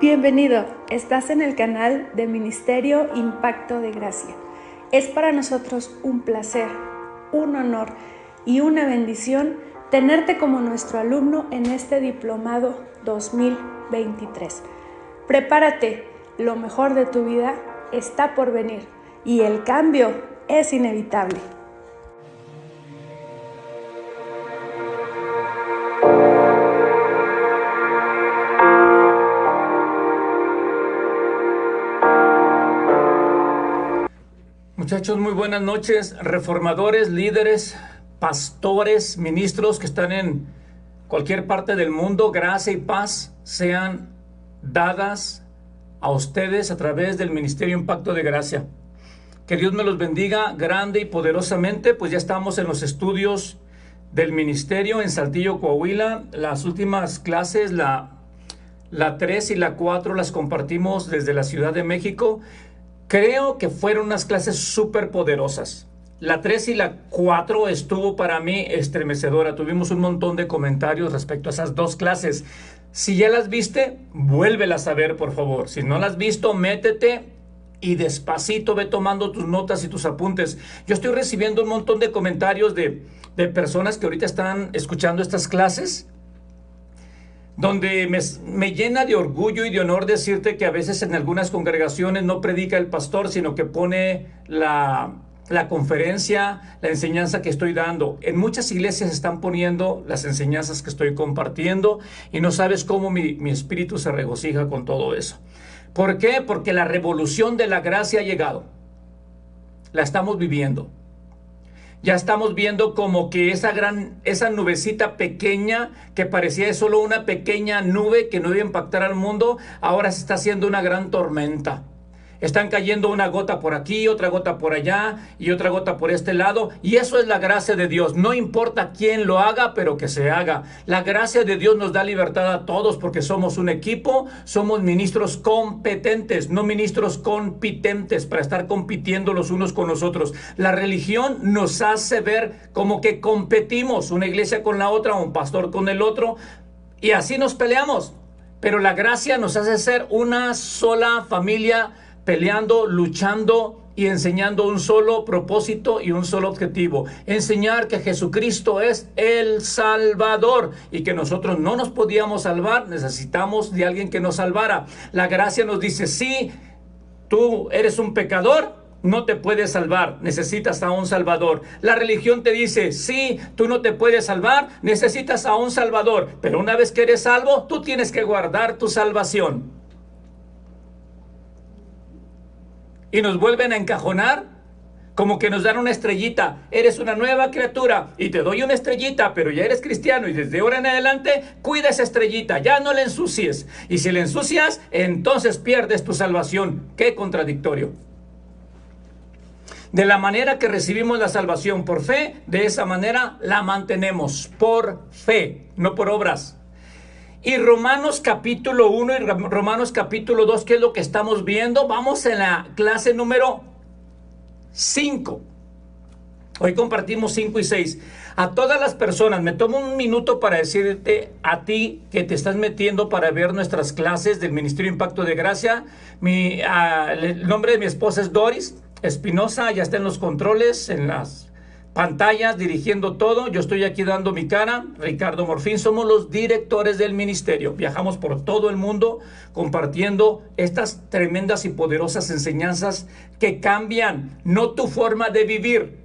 Bienvenido, estás en el canal de Ministerio Impacto de Gracia. Es para nosotros un placer, un honor y una bendición tenerte como nuestro alumno en este diplomado 2023. Prepárate, lo mejor de tu vida está por venir y el cambio es inevitable. Muchachos, muy buenas noches, reformadores, líderes, pastores, ministros que están en cualquier parte del mundo. Gracia y paz sean dadas a ustedes a través del Ministerio Impacto de Gracia. Que Dios me los bendiga grande y poderosamente. Pues ya estamos en los estudios del ministerio en Saltillo, Coahuila. Las últimas clases, la 3 y la 4, las compartimos desde la Ciudad de México. Creo que fueron unas clases súper poderosas. La 3 y la 4 estuvo para mí estremecedora. Tuvimos un montón de comentarios respecto a esas dos clases. Si ya las viste, vuélvelas a ver, por favor. Si no las has visto, métete y despacito ve tomando tus notas y tus apuntes. Yo estoy recibiendo un montón de comentarios de personas que ahorita están escuchando estas clases, donde me llena de orgullo y de honor decirte que a veces en algunas congregaciones no predica el pastor, sino que pone la conferencia, la enseñanza que estoy dando. En muchas iglesias están poniendo las enseñanzas que estoy compartiendo y no sabes cómo mi espíritu se regocija con todo eso. ¿Por qué? Porque la revolución de la gracia ha llegado. La estamos viviendo. Ya estamos viendo como que esa nubecita pequeña que parecía solo una pequeña nube que no iba a impactar al mundo, ahora se está haciendo una gran tormenta. Están cayendo una gota por aquí, otra gota por allá y otra gota por este lado. Y eso es la gracia de Dios. No importa quién lo haga, pero que se haga. La gracia de Dios nos da libertad a todos porque somos un equipo. Somos ministros competentes, no ministros compitentes para estar compitiendo los unos con los otros. La religión nos hace ver como que competimos, una iglesia con la otra, un pastor con el otro. Y así nos peleamos. Pero la gracia nos hace ser una sola familia, peleando, luchando y enseñando un solo propósito y un solo objetivo. Enseñar que Jesucristo es el Salvador y que nosotros no nos podíamos salvar, necesitamos de alguien que nos salvara. La gracia nos dice, sí, tú eres un pecador, no te puedes salvar, necesitas a un Salvador. La religión te dice, sí, tú no te puedes salvar, necesitas a un Salvador. Pero una vez que eres salvo, tú tienes que guardar tu salvación. Y nos vuelven a encajonar, como que nos dan una estrellita. Eres una nueva criatura y te doy una estrellita, pero ya eres cristiano y desde ahora en adelante cuida esa estrellita, ya no la ensucies. Y si la ensucias, entonces pierdes tu salvación. ¡Qué contradictorio! De la manera que recibimos la salvación por fe, de esa manera la mantenemos por fe, no por obras. Y Romanos capítulo 1 y Romanos capítulo 2, ¿qué es lo que estamos viendo? Vamos en la clase número 5. Hoy compartimos 5 y 6. A todas las personas, me tomo un minuto para decirte a ti que te estás metiendo para ver nuestras clases del Ministerio Impacto de Gracia. El nombre de mi esposa es Doris Espinosa, ya está en los controles, en las pantallas, dirigiendo todo. Yo estoy aquí dando mi cara. Ricardo Morfín, somos los directores del ministerio. Viajamos por todo el mundo compartiendo estas tremendas y poderosas enseñanzas que cambian no tu forma de vivir,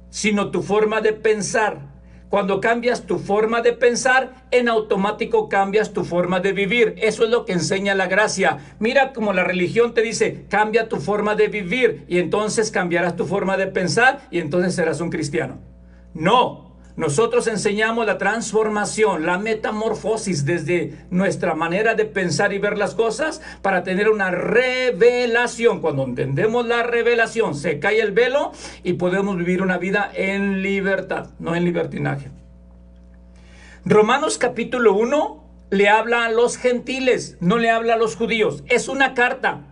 sino tu forma de pensar. Cuando cambias tu forma de pensar, en automático cambias tu forma de vivir. Eso es lo que enseña la gracia. Mira como la religión te dice, cambia tu forma de vivir y entonces cambiarás tu forma de pensar y entonces serás un cristiano. No, nosotros enseñamos la transformación, la metamorfosis desde nuestra manera de pensar y ver las cosas para tener una revelación. Cuando entendemos la revelación, se cae el velo y podemos vivir una vida en libertad, no en libertinaje. Romanos capítulo 1 le habla a los gentiles, no le habla a los judíos. Es una carta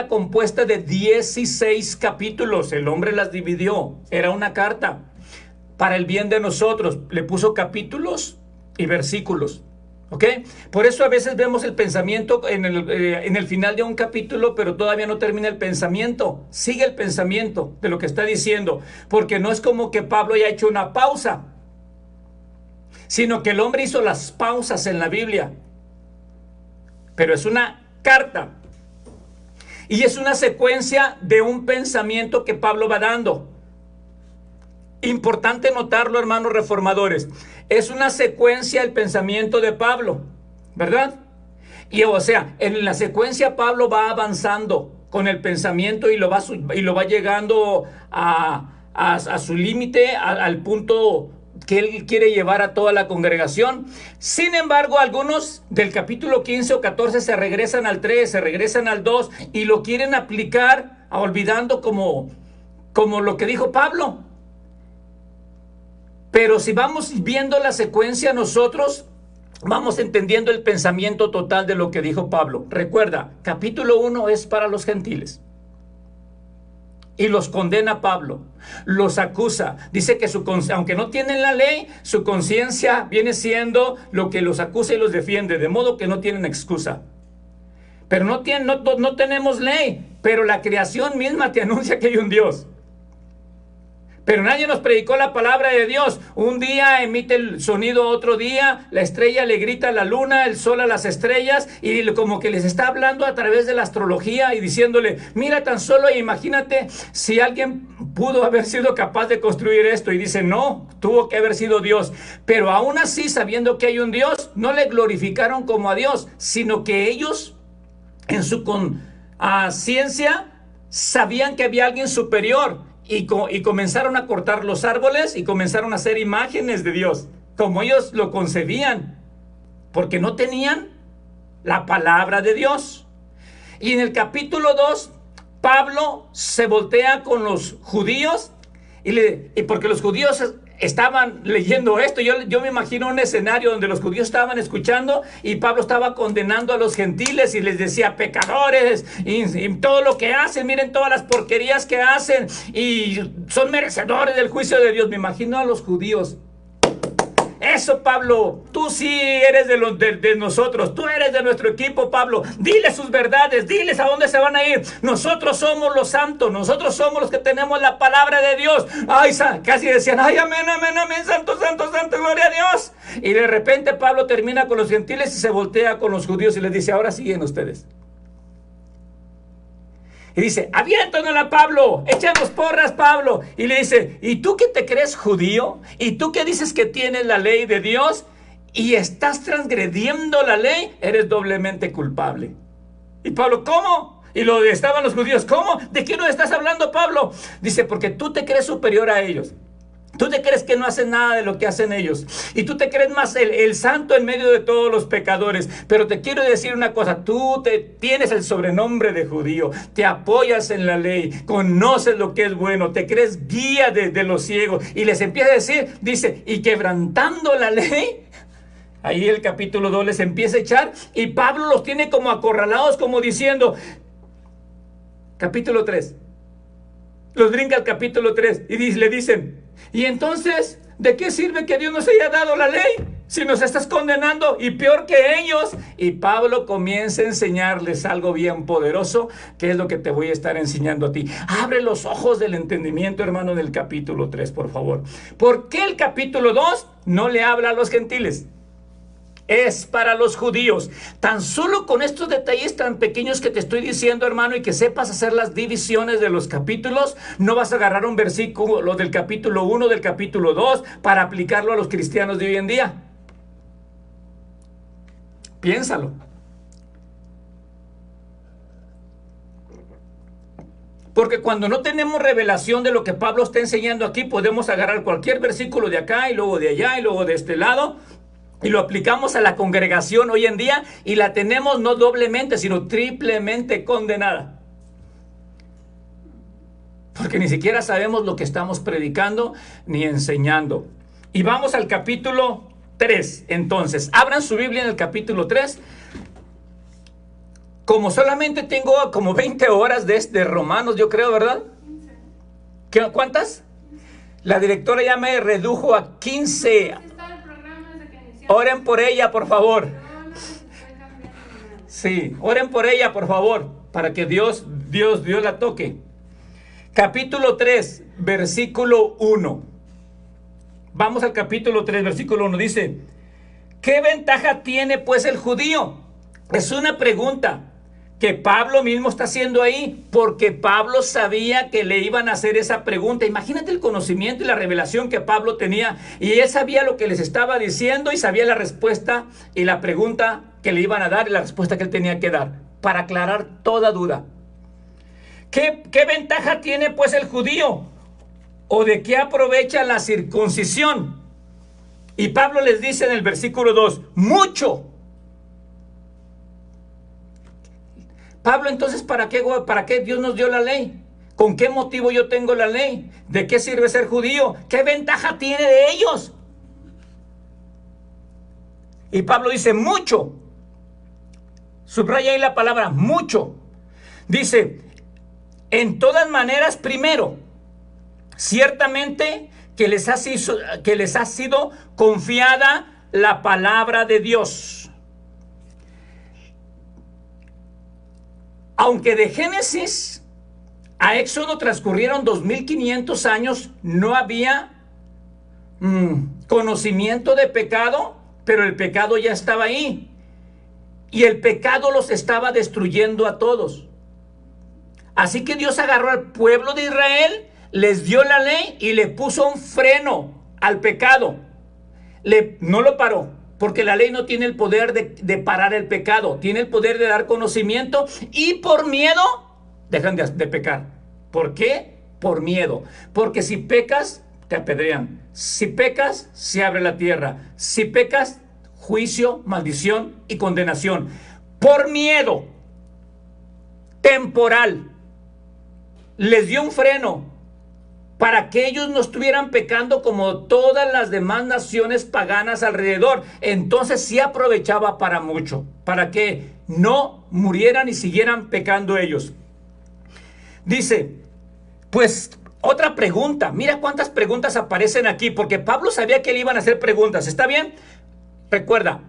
compuesta de 16 capítulos. El hombre las dividió, era una carta para el bien de nosotros. Le puso capítulos y versículos. ¿Ok? Por eso a veces vemos el pensamiento en el final de un capítulo, pero todavía no termina el pensamiento. Sigue el pensamiento de lo que está diciendo, porque no es como que Pablo haya hecho una pausa, sino que el hombre hizo las pausas en la Biblia. Pero es una carta. Y es una secuencia de un pensamiento que Pablo va dando. Importante notarlo, hermanos reformadores. Es una secuencia el pensamiento de Pablo, ¿verdad? Y o sea, en la secuencia Pablo va avanzando con el pensamiento y lo va llegando a su límite, al punto que él quiere llevar a toda la congregación. Sin embargo, algunos del capítulo 15 o 14 se regresan al 3, se regresan al 2 y lo quieren aplicar, olvidando como lo que dijo Pablo. Pero si vamos viendo la secuencia, nosotros vamos entendiendo el pensamiento total de lo que dijo Pablo. Recuerda, capítulo 1 es para los gentiles. Y los condena Pablo, los acusa. Dice que aunque no tienen la ley, su conciencia viene siendo lo que los acusa y los defiende, de modo que no tienen excusa. Pero no tenemos ley, pero la creación misma te anuncia que hay un Dios. Pero nadie nos predicó la palabra de Dios. Un día emite el sonido, otro día la estrella le grita a la luna, el sol a las estrellas, y como que les está hablando a través de la astrología y diciéndole, mira, tan solo imagínate si alguien pudo haber sido capaz de construir esto. Y dice, no, tuvo que haber sido Dios. Pero aún así, sabiendo que hay un Dios, no le glorificaron como a Dios, sino que ellos en su ciencia sabían que había alguien superior. Y comenzaron a cortar los árboles y comenzaron a hacer imágenes de Dios, como ellos lo concebían, porque no tenían la palabra de Dios. Y en el capítulo 2, Pablo se voltea con los judíos, y porque los judíos estaban leyendo esto. Yo me imagino un escenario donde los judíos estaban escuchando y Pablo estaba condenando a los gentiles y les decía, pecadores, y todo lo que hacen, miren todas las porquerías que hacen y son merecedores del juicio de Dios. Me imagino a los judíos. Eso, Pablo, tú sí eres de nosotros, tú eres de nuestro equipo, Pablo. Diles sus verdades, diles a dónde se van a ir. Nosotros somos los santos, nosotros somos los que tenemos la palabra de Dios. Ay, casi decían, ay, amén, amén, amén, santo, santo, santo, gloria a Dios. Y de repente Pablo termina con los gentiles y se voltea con los judíos y les dice, ahora siguen ustedes. Y dice, aviéntanos a Pablo, echamos porras, Pablo. Y le dice, ¿y tú que te crees judío? ¿Y tú que dices que tienes la ley de Dios? Y estás transgrediendo la ley, eres doblemente culpable. Y Pablo, ¿cómo? Y estaban los judíos, ¿cómo? ¿De qué nos estás hablando, Pablo? Dice, porque tú te crees superior a ellos. Tú te crees que no hacen nada de lo que hacen ellos. Y tú te crees más el santo en medio de todos los pecadores. Pero te quiero decir una cosa. Tú tienes el sobrenombre de judío. Te apoyas en la ley. Conoces lo que es bueno. Te crees guía de los ciegos. Y les empieza a decir, dice, y quebrantando la ley. Ahí el capítulo 2 les empieza a echar. Y Pablo los tiene como acorralados, como diciendo, capítulo 3. Los brinca al capítulo 3 y le dicen, ¿y entonces de qué sirve que Dios nos haya dado la ley si nos estás condenando y peor que ellos? Y Pablo comienza a enseñarles algo bien poderoso, que es lo que te voy a estar enseñando a ti. Abre los ojos del entendimiento, hermano, del capítulo 3, por favor. ¿Por qué el capítulo 2 no le habla a los gentiles? Es para los judíos. Tan solo con estos detalles tan pequeños que te estoy diciendo, hermano, y que sepas hacer las divisiones de los capítulos, no vas a agarrar un versículo del capítulo 1, del capítulo 2, para aplicarlo a los cristianos de hoy en día. Piénsalo. Porque cuando no tenemos revelación de lo que Pablo está enseñando aquí, podemos agarrar cualquier versículo de acá y luego de allá y luego de este lado, y lo aplicamos a la congregación hoy en día y la tenemos no doblemente, sino triplemente condenada. Porque ni siquiera sabemos lo que estamos predicando ni enseñando. Y vamos al capítulo 3. Entonces, abran su Biblia en el capítulo 3. Como solamente tengo como 20 horas de Romanos, yo creo, ¿verdad? ¿Cuántas? La directora ya me redujo a 15. Oren por ella, por favor. Sí, oren por ella, por favor, para que Dios la toque. Capítulo 3, versículo 1. Vamos al capítulo 3, versículo 1. Dice: ¿qué ventaja tiene pues el judío? Es una pregunta que Pablo mismo está haciendo ahí, porque Pablo sabía que le iban a hacer esa pregunta. Imagínate el conocimiento y la revelación que Pablo tenía, y él sabía lo que les estaba diciendo y sabía la respuesta y la pregunta que le iban a dar y la respuesta que él tenía que dar para aclarar toda duda. ¿Qué ventaja tiene pues el judío? ¿O de qué aprovecha la circuncisión? Y Pablo les dice en el versículo 2, mucho. Pablo, entonces, ¿para qué Dios nos dio la ley? ¿Con qué motivo yo tengo la ley? ¿De qué sirve ser judío? ¿Qué ventaja tiene de ellos? Y Pablo dice, mucho. Subraya ahí la palabra, mucho. Dice, en todas maneras, primero, ciertamente que les ha sido confiada la palabra de Dios. Aunque de Génesis a Éxodo transcurrieron 2500 años, no había conocimiento de pecado, pero el pecado ya estaba ahí. Y el pecado los estaba destruyendo a todos. Así que Dios agarró al pueblo de Israel, les dio la ley y le puso un freno al pecado. No lo paró, porque la ley no tiene el poder de parar el pecado. Tiene el poder de dar conocimiento, y por miedo dejan de pecar. ¿Por qué? Por miedo. Porque si pecas, te apedrean. Si pecas, se abre la tierra. Si pecas, juicio, maldición y condenación. Por miedo temporal les dio un freno para que ellos no estuvieran pecando como todas las demás naciones paganas alrededor. Entonces sí aprovechaba para mucho, para que no murieran y siguieran pecando ellos. Dice, pues otra pregunta. Mira cuántas preguntas aparecen aquí, porque Pablo sabía que le iban a hacer preguntas. ¿Está bien? Recuerda,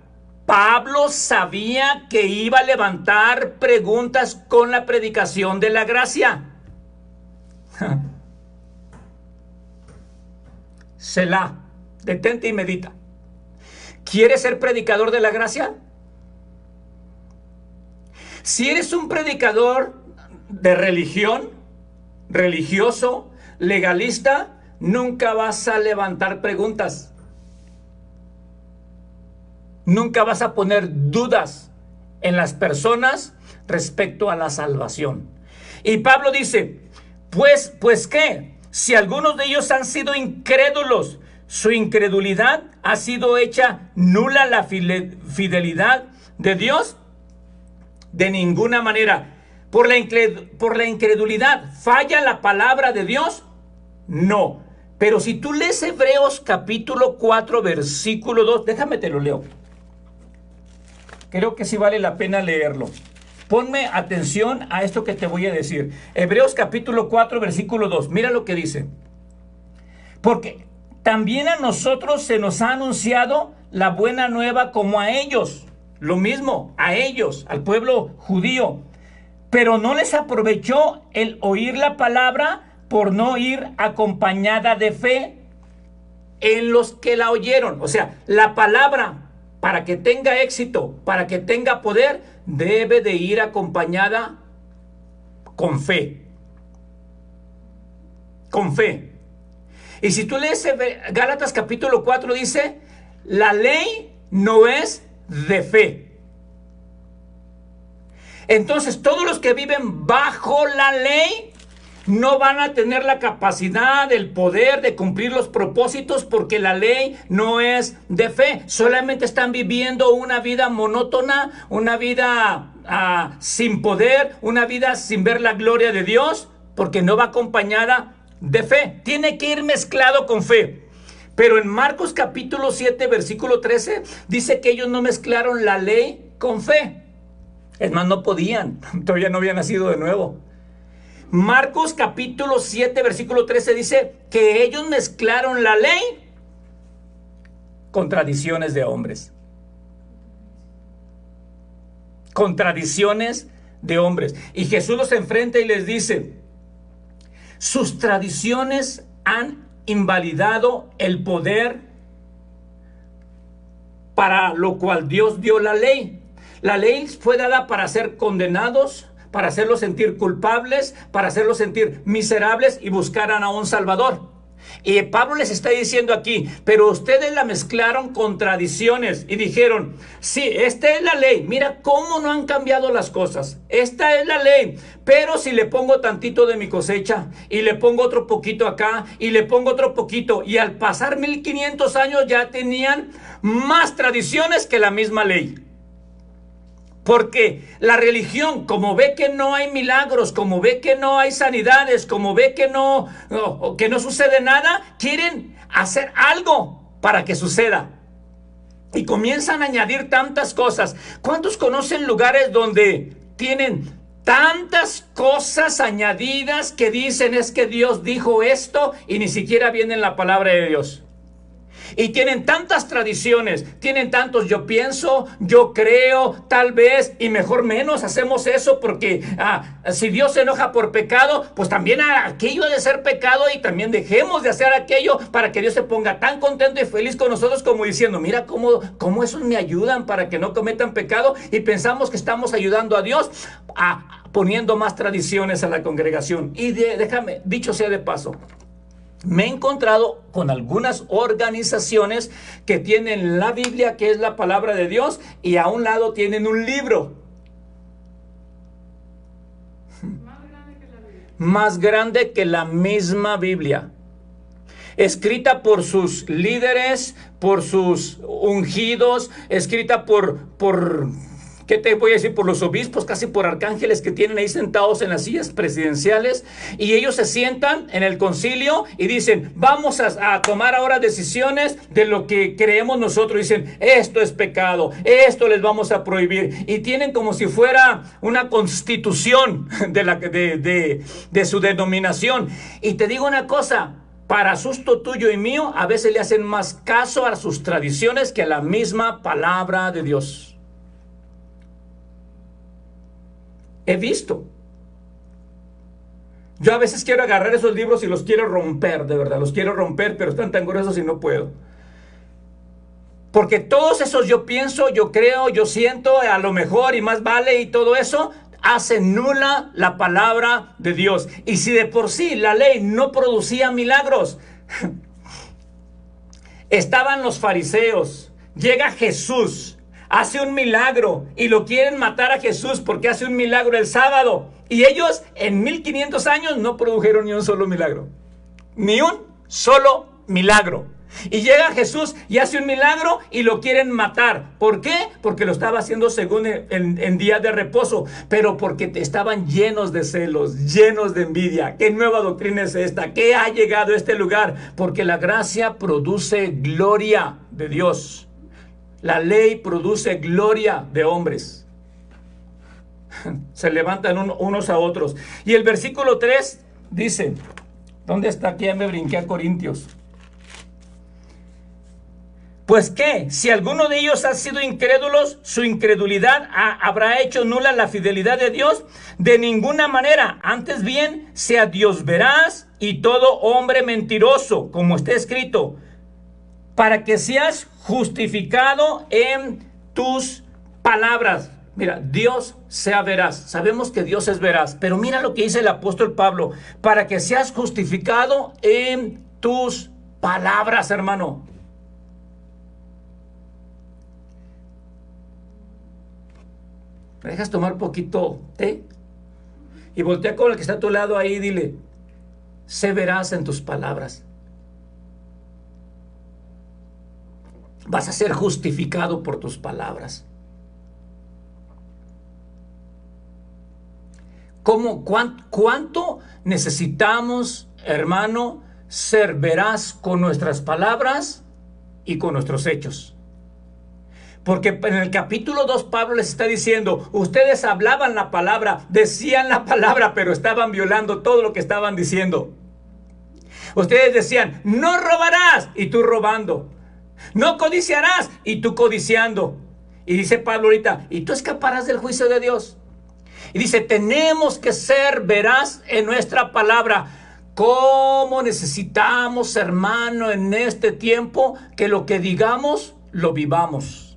Pablo sabía que iba a levantar preguntas con la predicación de la gracia. Selah, detente y medita. ¿Quieres ser predicador de la gracia? Si eres un predicador de religión, religioso, legalista, nunca vas a levantar preguntas. Nunca vas a poner dudas en las personas respecto a la salvación. Y Pablo dice, pues ¿qué? Si algunos de ellos han sido incrédulos, su incredulidad ha sido hecha nula la fidelidad de Dios. De ninguna manera. Por la incredulidad, ¿falla la palabra de Dios? No. Pero si tú lees Hebreos capítulo 4, versículo 2, déjame te lo leo. Creo que sí vale la pena leerlo. Ponme atención a esto que te voy a decir. Hebreos capítulo 4, versículo 2. Mira lo que dice. Porque también a nosotros se nos ha anunciado la buena nueva como a ellos. Lo mismo, a ellos, al pueblo judío. Pero no les aprovechó el oír la palabra por no ir acompañada de fe en los que la oyeron. O sea, la palabra, para que tenga éxito, para que tenga poder, debe de ir acompañada con fe. Con fe. Y si tú lees Gálatas capítulo 4, dice, la ley no es de fe. Entonces, todos los que viven bajo la ley no van a tener la capacidad, el poder de cumplir los propósitos, porque la ley no es de fe. Solamente están viviendo una vida monótona, una vida sin poder, una vida sin ver la gloria de Dios, porque no va acompañada de fe. Tiene que ir mezclado con fe. Pero en Marcos capítulo 7, versículo 13, dice que ellos no mezclaron la ley con fe. Es más, no podían, todavía no habían nacido de nuevo. Marcos capítulo 7, versículo 13 dice que ellos mezclaron la ley Contradicciones de hombres. Contradicciones de hombres. Y Jesús los enfrenta y les dice: sus tradiciones han invalidado el poder para lo cual Dios dio la ley. La ley fue dada para ser condenados, para hacerlos sentir culpables, para hacerlos sentir miserables y buscaran a un Salvador. Y Pablo les está diciendo aquí: pero ustedes la mezclaron con tradiciones y dijeron: sí, esta es la ley, mira cómo no han cambiado las cosas, esta es la ley, pero si le pongo tantito de mi cosecha y le pongo otro poquito acá y le pongo otro poquito, y al pasar 1500 años ya tenían más tradiciones que la misma ley. Porque la religión, como ve que no hay milagros, como ve que no hay sanidades, como ve que no sucede nada, quieren hacer algo para que suceda. Y comienzan a añadir tantas cosas. ¿Cuántos conocen lugares donde tienen tantas cosas añadidas que dicen es que Dios dijo esto y ni siquiera viene en la palabra de Dios? Y tienen tantas tradiciones, tienen tantos yo pienso, yo creo, tal vez, y mejor menos hacemos eso porque si Dios se enoja por pecado, pues también aquello ha de ser pecado y también dejemos de hacer aquello para que Dios se ponga tan contento y feliz con nosotros como diciendo: mira cómo esos me ayudan para que no cometan pecado, y pensamos que estamos ayudando a Dios poniendo más tradiciones a la congregación. Y déjame, dicho sea de paso, me he encontrado con algunas organizaciones que tienen la Biblia, que es la palabra de Dios, y a un lado tienen un libro más grande que la misma Biblia, escrita por sus líderes, por sus ungidos, escrita por ¿qué te voy a decir? Por los obispos, casi por arcángeles que tienen ahí sentados en las sillas presidenciales, y ellos se sientan en el concilio y dicen: vamos a tomar ahora decisiones de lo que creemos nosotros. Dicen: esto es pecado, esto les vamos a prohibir, y tienen como si fuera una constitución de su denominación. Y te digo una cosa: para susto tuyo y mío, a veces le hacen más caso a sus tradiciones que a la misma palabra de Dios. He visto. Yo a veces quiero agarrar esos libros y los quiero romper, de verdad, los quiero romper, pero están tan gruesos y no puedo. Porque todos esos yo pienso, yo creo, yo siento, a lo mejor y más vale y todo eso, hace nula la palabra de Dios. Y si de por sí la ley no producía milagros, estaban los fariseos, llega Jesús, hace un milagro y lo quieren matar a Jesús porque hace un milagro el sábado. Y ellos en 1500 años no produjeron ni un solo milagro. Ni un solo milagro. Y llega Jesús y hace un milagro y lo quieren matar. ¿Por qué? Porque lo estaba haciendo según en día de reposo. Pero porque estaban llenos de celos, llenos de envidia. ¿Qué nueva doctrina es esta? ¿Qué ha llegado a este lugar? Porque la gracia produce gloria de Dios. La ley produce gloria de hombres. Se levantan unos a otros. Y el versículo 3 dice, ¿dónde está? Aquí ya me brinqué a Corintios. Pues qué, si alguno de ellos ha sido incrédulos, su incredulidad habrá hecho nula la fidelidad de Dios. De ninguna manera, antes bien, sea Dios veraz y todo hombre mentiroso, como está escrito, para que seas justificado en tus palabras. Mira, Dios sea veraz. Sabemos que Dios es veraz, pero mira lo que dice el apóstol Pablo: para que seas justificado en tus palabras, hermano. ¿Me dejas tomar poquito té? Y voltea con el que está a tu lado ahí y dile: sé veraz en tus palabras. Vas a ser justificado por tus palabras. ¿Cuánto necesitamos, hermano, ser veraz con nuestras palabras y con nuestros hechos? Porque en el capítulo 2 Pablo les está diciendo: ustedes hablaban la palabra, decían la palabra, pero estaban violando todo lo que estaban diciendo. Ustedes decían: no robarás, y tú robando. No codiciarás, y tú codiciando. Y dice Pablo ahorita, y tú escaparás del juicio de Dios. Y dice, tenemos que ser veraz en nuestra palabra. ¿Cómo necesitamos, hermano, en este tiempo que lo que digamos, lo vivamos?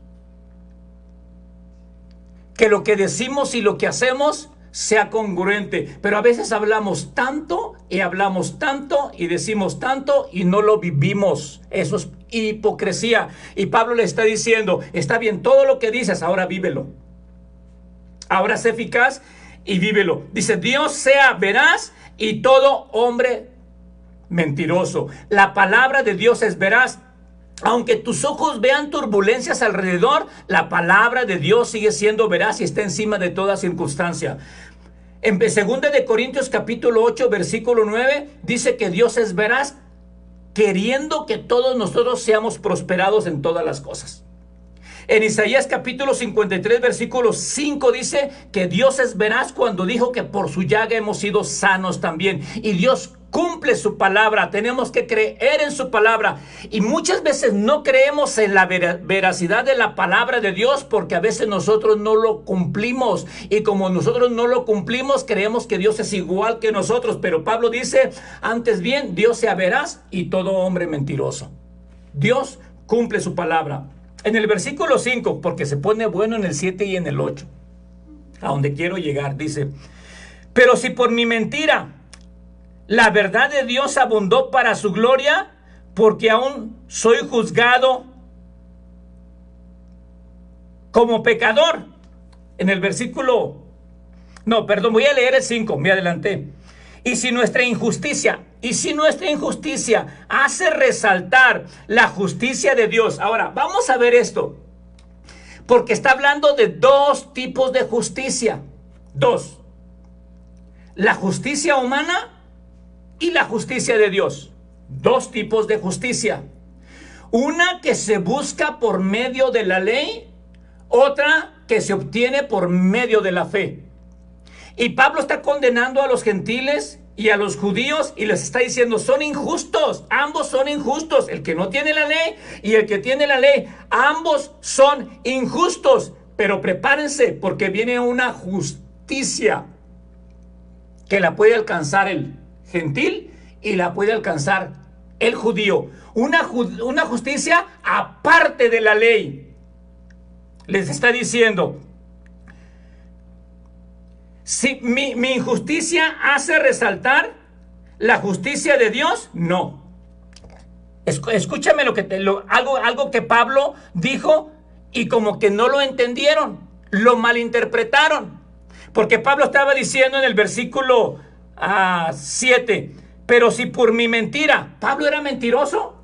Que lo que decimos y lo que hacemos sea congruente. Pero a veces hablamos tanto y decimos tanto y no lo vivimos. Eso es hipocresía. Y Pablo le está diciendo, está bien todo lo que dices, ahora vívelo. Ahora sé eficaz y vívelo. Dice, Dios sea veraz y todo hombre mentiroso. La palabra de Dios es veraz. Aunque tus ojos vean turbulencias alrededor, la palabra de Dios sigue siendo veraz y está encima de toda circunstancia. En 2 de Corintios capítulo 8, versículo 9, dice que Dios es veraz, queriendo que todos nosotros seamos prosperados en todas las cosas. En Isaías capítulo 53, versículo 5 dice que Dios es veraz cuando dijo que por su llaga hemos sido sanos también. Y Dios cumple su palabra, tenemos que creer en su palabra. Y muchas veces no creemos en la veracidad de la palabra de Dios porque a veces nosotros no lo cumplimos. Y como nosotros no lo cumplimos, creemos que Dios es igual que nosotros. Pero Pablo dice, antes bien, Dios sea veraz y todo hombre mentiroso. Dios cumple su palabra. En el versículo 5, porque se pone bueno en el 7 y en el 8, a donde quiero llegar, dice, pero si por mi mentira la verdad de Dios abundó para su gloria, porque aún soy juzgado como pecador. En el versículo, voy a leer el 5, me adelanté. Y si nuestra injusticia hace resaltar la justicia de Dios. Ahora, vamos a ver esto. Porque está hablando de dos tipos de justicia. Dos. La justicia humana y la justicia de Dios. Dos tipos de justicia. Una que se busca por medio de la ley. Otra que se obtiene por medio de la fe. Y Pablo está condenando a los gentiles y a los judíos y les está diciendo, son injustos, ambos son injustos, el que no tiene la ley y el que tiene la ley, ambos son injustos, pero prepárense porque viene una justicia que la puede alcanzar el gentil y la puede alcanzar el judío, una justicia aparte de la ley. Les está diciendo, si mi injusticia hace resaltar la justicia de Dios, no. Escúchame algo que Pablo dijo y como que no lo entendieron, lo malinterpretaron. Porque Pablo estaba diciendo en el versículo 7, pero si por mi mentira, ¿Pablo era mentiroso?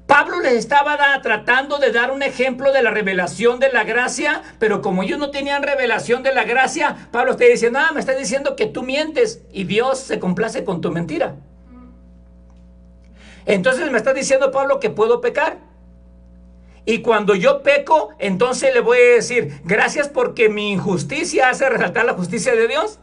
Pablo les estaba tratando de dar un ejemplo de la revelación de la gracia, pero como ellos no tenían revelación de la gracia, Pablo está diciendo, me está diciendo que tú mientes y Dios se complace con tu mentira. Entonces me está diciendo Pablo que puedo pecar. Y cuando yo peco, entonces le voy a decir, gracias porque mi injusticia hace resaltar la justicia de Dios.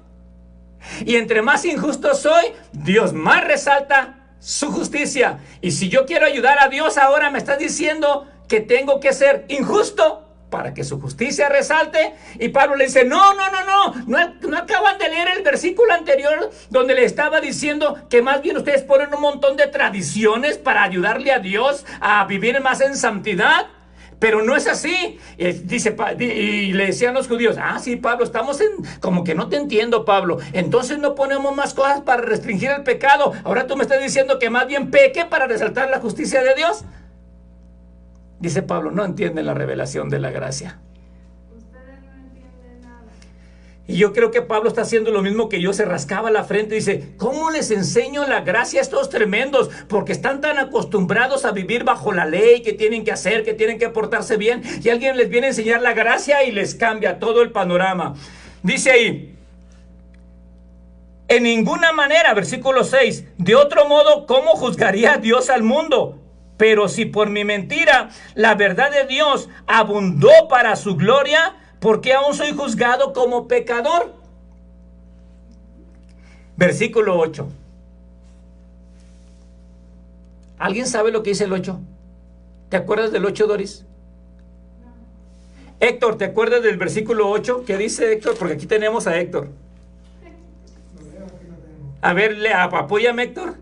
Y entre más injusto soy, Dios más resalta su justicia. Y si yo quiero ayudar a Dios ahora, me está diciendo que tengo que ser injusto para que su justicia resalte. Y Pablo le dice, no acaban de leer el versículo anterior donde le estaba diciendo que más bien ustedes ponen un montón de tradiciones para ayudarle a Dios a vivir más en santidad. Pero no es así. Y le decían los judíos, sí, Pablo, estamos como que no te entiendo, Pablo. Entonces no ponemos más cosas para restringir el pecado. Ahora tú me estás diciendo que más bien peque para resaltar la justicia de Dios. Dice Pablo, no entienden la revelación de la gracia. Ustedes no entienden nada. Y yo creo que Pablo está haciendo lo mismo que yo, se rascaba la frente y dice, ¿cómo les enseño la gracia a estos tremendos? Porque están tan acostumbrados a vivir bajo la ley, que tienen que hacer, que tienen que portarse bien, y alguien les viene a enseñar la gracia y les cambia todo el panorama. Dice ahí, en ninguna manera, versículo 6, de otro modo, ¿cómo juzgaría Dios al mundo? Pero si por mi mentira la verdad de Dios abundó para su gloria, ¿por qué aún soy juzgado como pecador? Versículo 8. ¿Alguien sabe lo que dice el 8? ¿Te acuerdas del 8, Doris? Héctor, ¿te acuerdas del versículo 8? ¿Qué dice Héctor? Porque aquí tenemos a Héctor. A ver, apóyame, Héctor.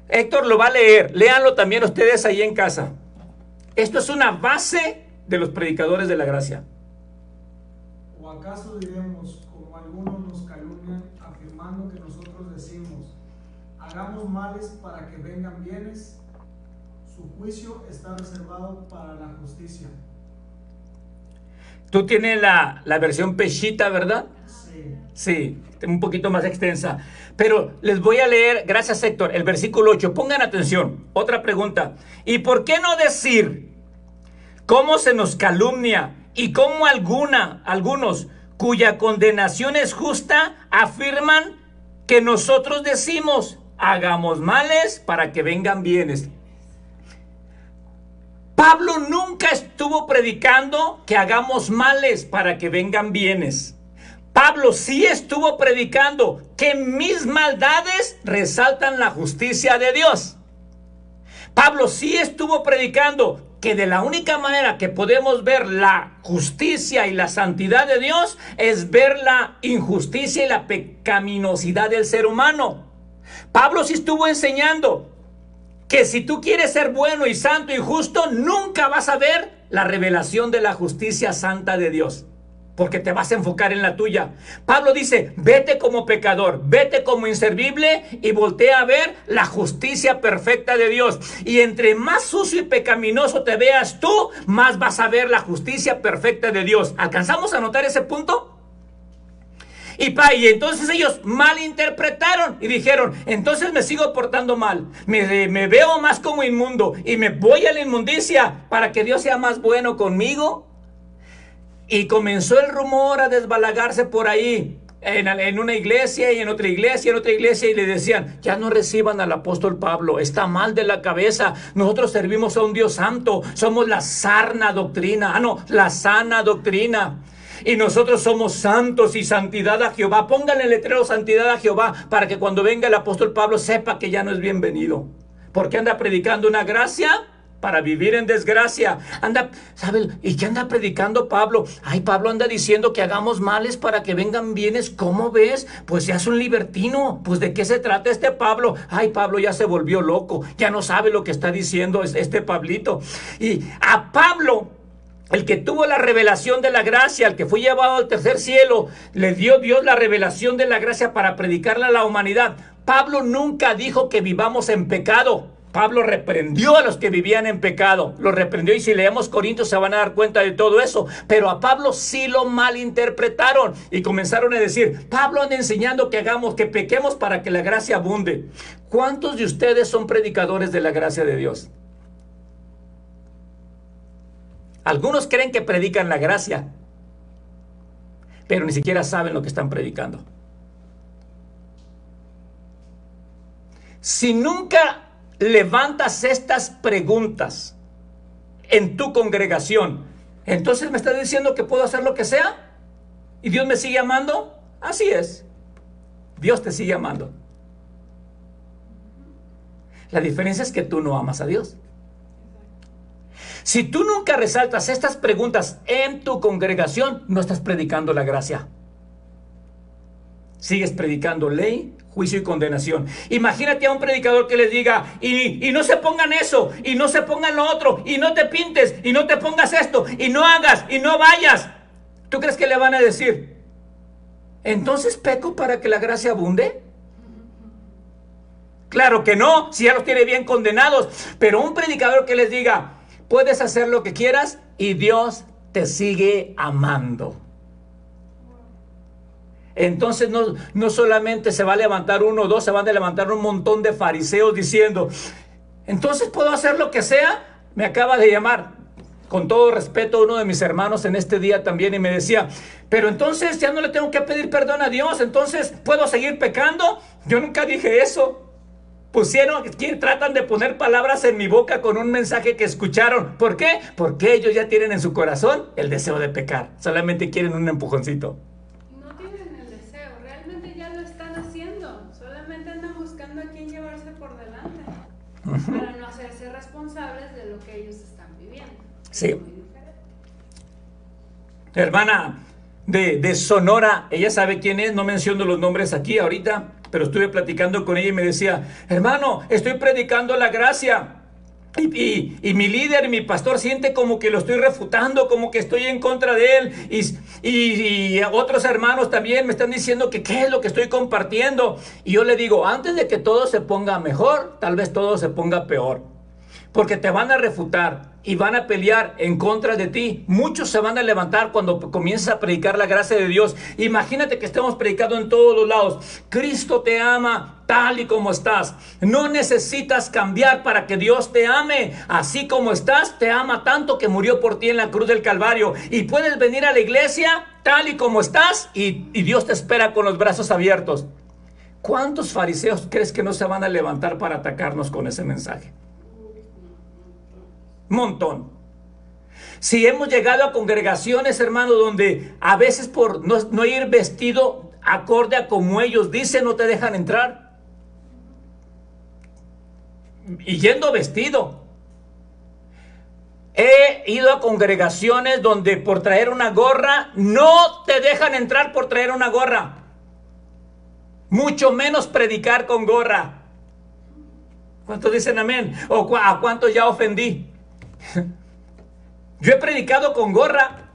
Héctor lo va a leer. Léanlo también ustedes ahí en casa. Esto es una base de los predicadores de la gracia. ¿O acaso diremos, como algunos nos calumnian, afirmando que nosotros decimos, hagamos males para que vengan bienes? Su juicio está reservado para la justicia. Tú tienes la versión Peshita, ¿verdad? Sí. Sí, un poquito más extensa. Pero les voy a leer, gracias Héctor, el versículo 8. Pongan atención. Otra pregunta. ¿Y por qué no decir cómo se nos calumnia y cómo algunos cuya condenación es justa afirman que nosotros decimos, hagamos males para que vengan bienes? Pablo nunca estuvo predicando que hagamos males para que vengan bienes. Pablo sí estuvo predicando que mis maldades resaltan la justicia de Dios. Pablo sí estuvo predicando que de la única manera que podemos ver la justicia y la santidad de Dios es ver la injusticia y la pecaminosidad del ser humano. Pablo sí estuvo enseñando que si tú quieres ser bueno y santo y justo, nunca vas a ver la revelación de la justicia santa de Dios, porque te vas a enfocar en la tuya. Pablo dice, vete como pecador, vete como inservible y voltea a ver la justicia perfecta de Dios. Y entre más sucio y pecaminoso te veas tú, más vas a ver la justicia perfecta de Dios. ¿Alcanzamos a notar ese punto? Y entonces ellos malinterpretaron y dijeron, entonces me sigo portando mal, me veo más como inmundo y me voy a la inmundicia para que Dios sea más bueno conmigo. Y comenzó el rumor a desbalagarse por ahí, en una iglesia y en otra iglesia, y le decían, ya no reciban al apóstol Pablo, está mal de la cabeza, nosotros servimos a un Dios santo, somos la sana doctrina, la sana doctrina. Y nosotros somos santos y santidad a Jehová. Pónganle el letrero santidad a Jehová para que cuando venga el apóstol Pablo sepa que ya no es bienvenido. Porque anda predicando una gracia para vivir en desgracia. ¿Sabes? ¿Y qué anda predicando Pablo? Ay, Pablo anda diciendo que hagamos males para que vengan bienes. ¿Cómo ves? Pues ya es un libertino. Pues ¿de qué se trata este Pablo? Ay, Pablo ya se volvió loco. Ya no sabe lo que está diciendo este Pablito. Y a Pablo, el que tuvo la revelación de la gracia, el que fue llevado al tercer cielo, le dio Dios la revelación de la gracia para predicarla a la humanidad. Pablo nunca dijo que vivamos en pecado. Pablo reprendió a los que vivían en pecado. Los reprendió y si leemos Corintios se van a dar cuenta de todo eso. Pero a Pablo sí lo malinterpretaron y comenzaron a decir, Pablo anda enseñando que pequemos para que la gracia abunde. ¿Cuántos de ustedes son predicadores de la gracia de Dios? Algunos creen que predican la gracia, pero ni siquiera saben lo que están predicando. Si nunca levantas estas preguntas en tu congregación, entonces me estás diciendo que puedo hacer lo que sea y Dios me sigue amando. Así es, Dios te sigue amando. La diferencia es que tú no amas a Dios. Si tú nunca resaltas estas preguntas en tu congregación, no estás predicando la gracia. Sigues predicando ley, juicio y condenación. Imagínate a un predicador que les diga, y no se pongan eso, y no se pongan lo otro, y no te pintes, y no te pongas esto, y no hagas, y no vayas. ¿Tú crees que le van a decir, entonces peco para que la gracia abunde? Claro que no, si ya los tiene bien condenados. Pero un predicador que les diga, puedes hacer lo que quieras y Dios te sigue amando. Entonces no solamente se va a levantar uno o dos, se van a levantar un montón de fariseos diciendo, entonces puedo hacer lo que sea. Me acaba de llamar, con todo respeto, uno de mis hermanos en este día también y me decía, pero entonces ya no le tengo que pedir perdón a Dios, entonces ¿puedo seguir pecando? Yo nunca dije eso. Tratan de poner palabras en mi boca con un mensaje que escucharon. ¿Por qué? Porque ellos ya tienen en su corazón el deseo de pecar. Solamente quieren un empujoncito. No tienen el deseo, realmente ya lo están haciendo. Solamente andan buscando a quién llevarse por delante para no hacerse responsables responsables de lo que ellos están viviendo. Sí. Hermana de Sonora, ella sabe quién es, no menciono los nombres aquí ahorita, pero estuve platicando con ella y me decía, hermano, estoy predicando la gracia. Y mi líder, mi pastor siente como que lo estoy refutando, como que estoy en contra de él. Y otros hermanos también me están diciendo que qué es lo que estoy compartiendo. Y yo le digo, antes de que todo se ponga mejor, tal vez todo se ponga peor. Porque te van a refutar y van a pelear en contra de ti. Muchos se van a levantar cuando comiences a predicar la gracia de Dios. Imagínate que estemos predicando en todos los lados. Cristo te ama tal y como estás. No necesitas cambiar para que Dios te ame. Así como estás, te ama tanto que murió por ti en la cruz del Calvario. Y puedes venir a la iglesia tal y como estás y Dios te espera con los brazos abiertos. ¿Cuántos fariseos crees que no se van a levantar para atacarnos con ese mensaje? Montón. Si hemos llegado a congregaciones, hermano, donde a veces por no ir vestido acorde a como ellos dicen, no te dejan entrar. Y yendo vestido. He ido a congregaciones donde por traer una gorra no te dejan entrar por traer una gorra. Mucho menos predicar con gorra. ¿Cuántos dicen amén? ¿O a cuántos ya ofendí? Yo he predicado con gorra.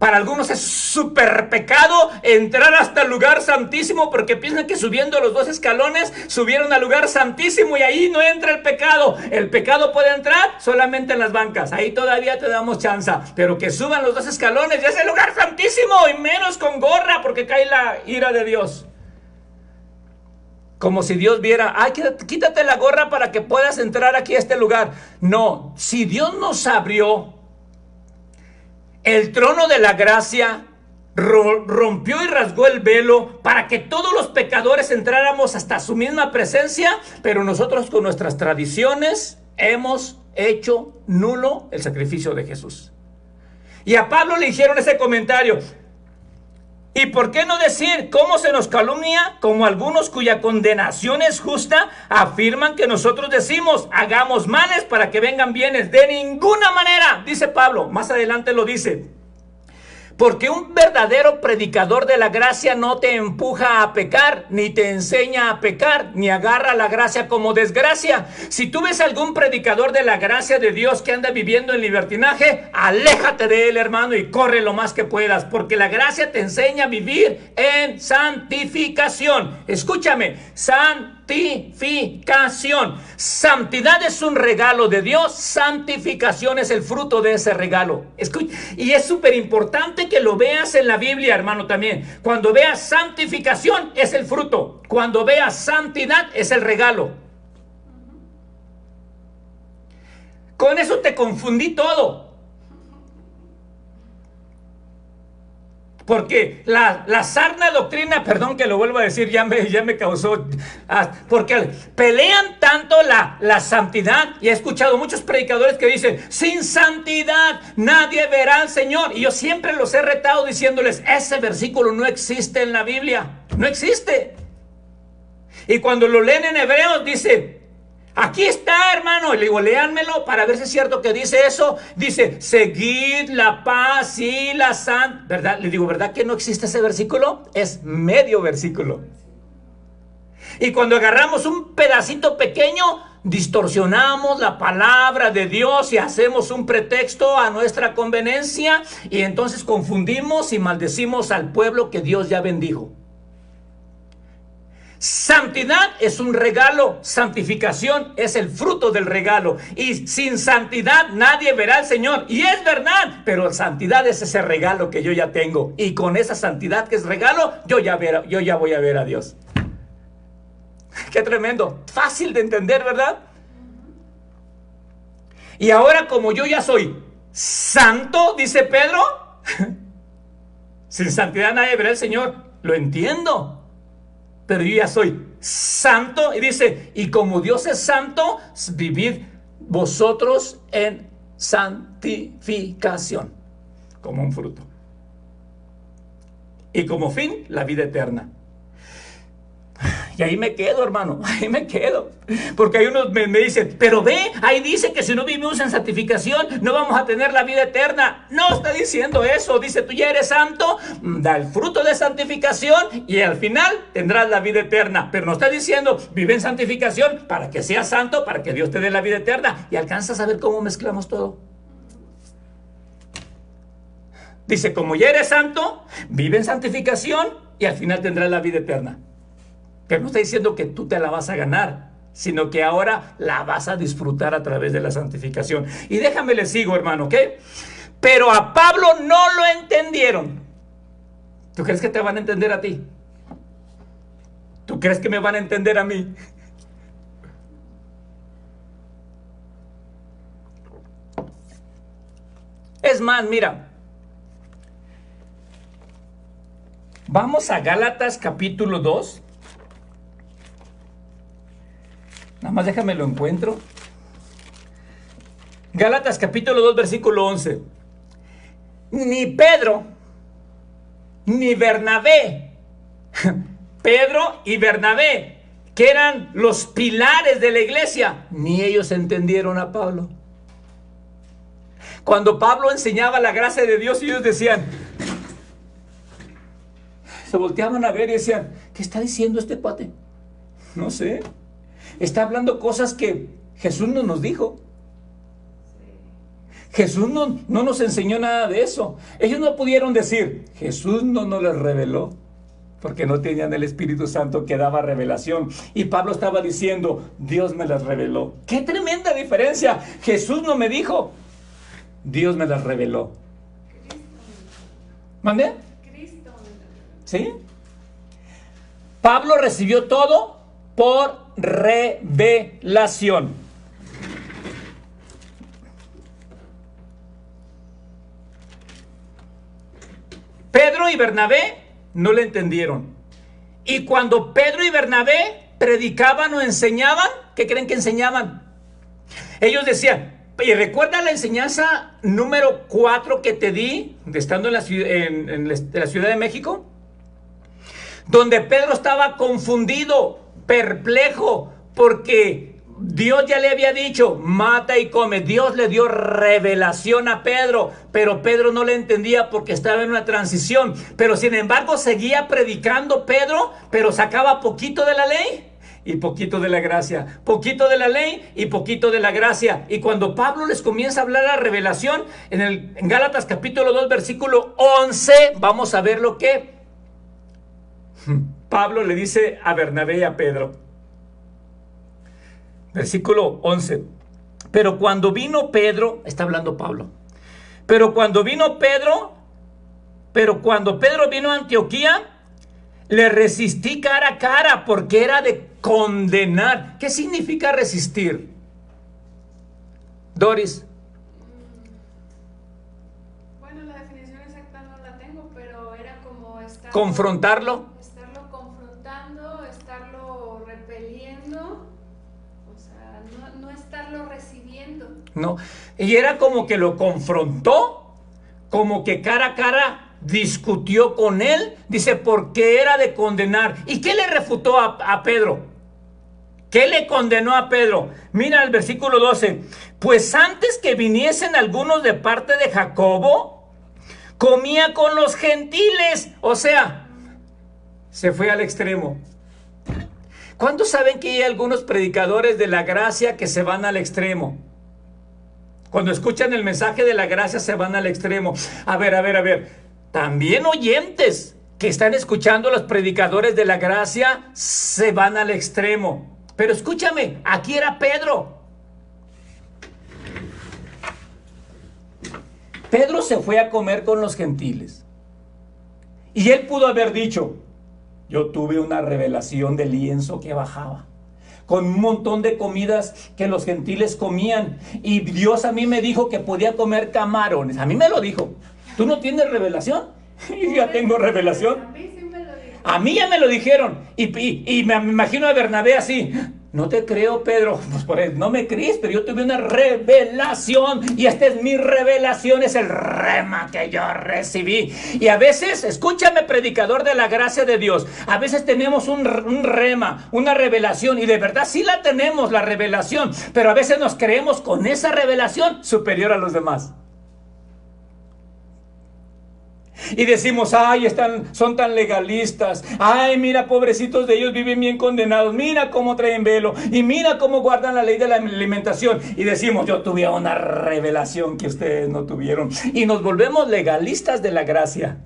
Para algunos es súper pecado entrar hasta el lugar santísimo porque piensan que subiendo los 2 escalones subieron al lugar santísimo y ahí no entra el pecado. El pecado puede entrar solamente en las bancas. Ahí todavía te damos chance. Pero que suban los 2 escalones ya es el lugar santísimo y menos con gorra porque cae la ira de Dios. Como si Dios viera, ay, quítate la gorra para que puedas entrar aquí a este lugar. No, si Dios nos abrió el trono de la gracia, rompió y rasgó el velo para que todos los pecadores entráramos hasta su misma presencia, pero nosotros con nuestras tradiciones hemos hecho nulo el sacrificio de Jesús. Y a Pablo le hicieron ese comentario. ¿Y por qué no decir cómo se nos calumnia? Como algunos cuya condenación es justa afirman que nosotros decimos hagamos males para que vengan bienes. De ninguna manera, dice Pablo, más adelante lo dice. Porque un verdadero predicador de la gracia no te empuja a pecar, ni te enseña a pecar, ni agarra la gracia como desgracia. Si tú ves algún predicador de la gracia de Dios que anda viviendo en libertinaje, aléjate de él, hermano, y corre lo más que puedas, porque la gracia te enseña a vivir en santificación. Escúchame, santificación. Santidad es un regalo de Dios, santificación es el fruto de ese regalo. Y es súper importante que lo veas en la Biblia, hermano, también. Cuando veas santificación es el fruto, cuando veas santidad es el regalo. Con eso te confundí todo. Porque la sarna doctrina, perdón que lo vuelvo a decir, ya me causó, porque pelean tanto la santidad, y he escuchado muchos predicadores que dicen, sin santidad nadie verá al Señor, y yo siempre los he retado diciéndoles, ese versículo no existe en la Biblia, no existe. Y cuando lo leen en Hebreos dice, aquí está, hermano, y le digo, léanmelo para ver si es cierto que dice eso. Dice, seguid la paz y la santidad, ¿verdad? Le digo, ¿verdad que no existe ese versículo? Es medio versículo. Y cuando agarramos un pedacito pequeño, distorsionamos la palabra de Dios y hacemos un pretexto a nuestra conveniencia, y entonces confundimos y maldecimos al pueblo que Dios ya bendijo. Santidad es un regalo, santificación es el fruto del regalo, y sin santidad nadie verá al Señor, y es verdad, pero santidad es ese regalo que yo ya tengo, y con esa santidad que es regalo, yo ya voy a ver a Dios. Qué tremendo, fácil de entender, ¿verdad? Y ahora como yo ya soy santo, dice Pedro, sin santidad nadie verá al Señor, lo entiendo. Pero yo ya soy santo, y dice, y como Dios es santo, vivid vosotros en santificación, como un fruto. Y como fin, la vida eterna. que ahí me quedo, hermano, ahí me quedo. Porque hay unos me dicen, pero ve, ahí dice que si no vivimos en santificación, no vamos a tener la vida eterna. No está diciendo eso, dice, tú ya eres santo, da el fruto de santificación y al final tendrás la vida eterna. Pero no está diciendo, vive en santificación para que seas santo, para que Dios te dé la vida eterna. Y alcanzas a ver cómo mezclamos todo. Dice, como ya eres santo, vive en santificación y al final tendrás la vida eterna. Pero no está diciendo que tú te la vas a ganar, sino que ahora la vas a disfrutar a través de la santificación. Y déjame le sigo, hermano, ¿ok? Pero a Pablo no lo entendieron. ¿Tú crees que te van a entender a ti? ¿Tú crees que me van a entender a mí? Es más, mira, vamos a Gálatas capítulo 2. Nada más déjame lo encuentro. Gálatas capítulo 2, versículo 11. Ni Pedro, ni Bernabé, Pedro y Bernabé, que eran los pilares de la iglesia, ni ellos entendieron a Pablo. Cuando Pablo enseñaba la gracia de Dios, ellos decían, se volteaban a ver y decían, ¿qué está diciendo este cuate? No sé. Está hablando cosas que Jesús no nos dijo. Jesús no nos enseñó nada de eso. Ellos no pudieron decir, Jesús no nos les reveló, porque no tenían el Espíritu Santo que daba revelación. Y Pablo estaba diciendo, Dios me las reveló. ¡Qué tremenda diferencia! Jesús no me dijo, Dios me las reveló. ¿Mande? Cristo. ¿Sí? Pablo recibió todo por revelación. Pedro y Bernabé no le entendieron. Y cuando Pedro y Bernabé predicaban o enseñaban, ¿qué creen que enseñaban? Ellos decían, y recuerda la enseñanza número 4 que te di, estando en la Ciudad de México, donde Pedro estaba confundido, perplejo, porque Dios ya le había dicho, mata y come. Dios le dio revelación a Pedro, pero Pedro no le entendía porque estaba en una transición. Pero sin embargo seguía predicando Pedro, pero sacaba poquito de la ley y poquito de la gracia, poquito de la ley y poquito de la gracia. Y cuando Pablo les comienza a hablar la revelación, en Gálatas capítulo 2, versículo 11, vamos a ver lo que Pablo le dice a Bernabé y a Pedro. Versículo 11. Pero cuando vino Pedro, está hablando Pablo, pero cuando Pedro vino a Antioquía, le resistí cara a cara porque era de condenar. ¿Qué significa resistir? Doris. Bueno, la definición exacta no la tengo, pero era como confrontarlo. Estarlo confrontando, estarlo repeliendo, o sea, no estarlo recibiendo. No, y era como que lo confrontó, como que cara a cara discutió con él, dice, porque era de condenar. ¿Y qué le refutó a Pedro? ¿Qué le condenó a Pedro? Mira el versículo 12. Pues antes que viniesen algunos de parte de Jacobo, comía con los gentiles. O sea, se fue al extremo. ¿Cuántos saben que hay algunos predicadores de la gracia que se van al extremo? Cuando escuchan el mensaje de la gracia se van al extremo. A ver. También oyentes que están escuchando a los predicadores de la gracia se van al extremo. Pero escúchame, aquí era Pedro. Pedro se fue a comer con los gentiles. Y él pudo haber dicho, yo tuve una revelación de lienzo que bajaba, con un montón de comidas que los gentiles comían. Y Dios a mí me dijo que podía comer camarones. A mí me lo dijo. ¿Tú no tienes revelación? Yo ya tengo revelación. A mí sí me lo dijo. A mí ya me lo dijeron. Y me imagino a Bernabé así. No te creo, Pedro. Pues por eso, no me crees, pero yo tuve una revelación. Y esta es mi revelación, es el rema que yo recibí. Y a veces, escúchame, predicador de la gracia de Dios, a veces tenemos un rema, una revelación, y de verdad sí la tenemos, la revelación, pero a veces nos creemos con esa revelación superior a los demás. Y decimos, ay, son tan legalistas. Ay, mira, pobrecitos de ellos, viven bien condenados. Mira cómo traen velo. Y mira cómo guardan la ley de la alimentación. Y decimos, yo tuve una revelación que ustedes no tuvieron. Y nos volvemos legalistas de la gracia.